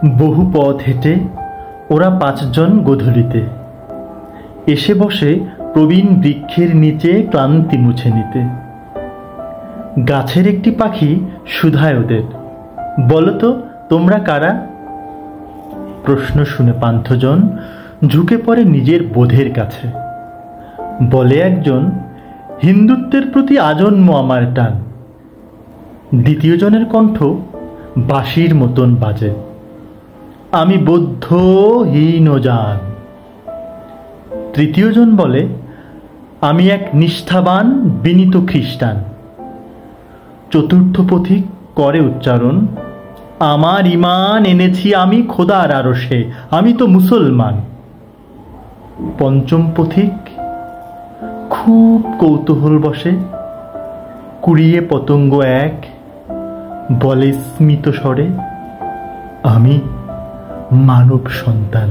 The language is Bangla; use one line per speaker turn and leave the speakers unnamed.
বহু পথ হেঁটে ওরা 5 জন গোধূলিতে এসে বসে প্রবীণ বৃক্ষের নিচে ক্লান্তি মুছে নিতে। গাছের একটি পাখি শুধায় ওদের, বলো তো তোমরা কারা? প্রশ্ন শুনে পান্থজন ঝুঁকে পড়ে নিজের বোধের কাছে। বলে একজন, হিন্দুত্বের প্রতি আজন্ম আমার টান। দ্বিতীয় জনের কণ্ঠ বাঁশির মতন বাজে, আমি বৌদ্ধ হীনযান। তৃতীয় জন বলে, আমি এক নিষ্ঠাবান বিনীত খ্রিস্টান। চতুর্থ পথিক করে উচ্চারণ, আমার ঈমান এনেছি আমি খোদার আরশে, আমি তো মুসলমান। পঞ্চম পথিক খুব কৌতূহল বসে, কুড়িয়ে পতঙ্গ এক, বলে স্মিত স্বরে, আমি মানব সন্তান।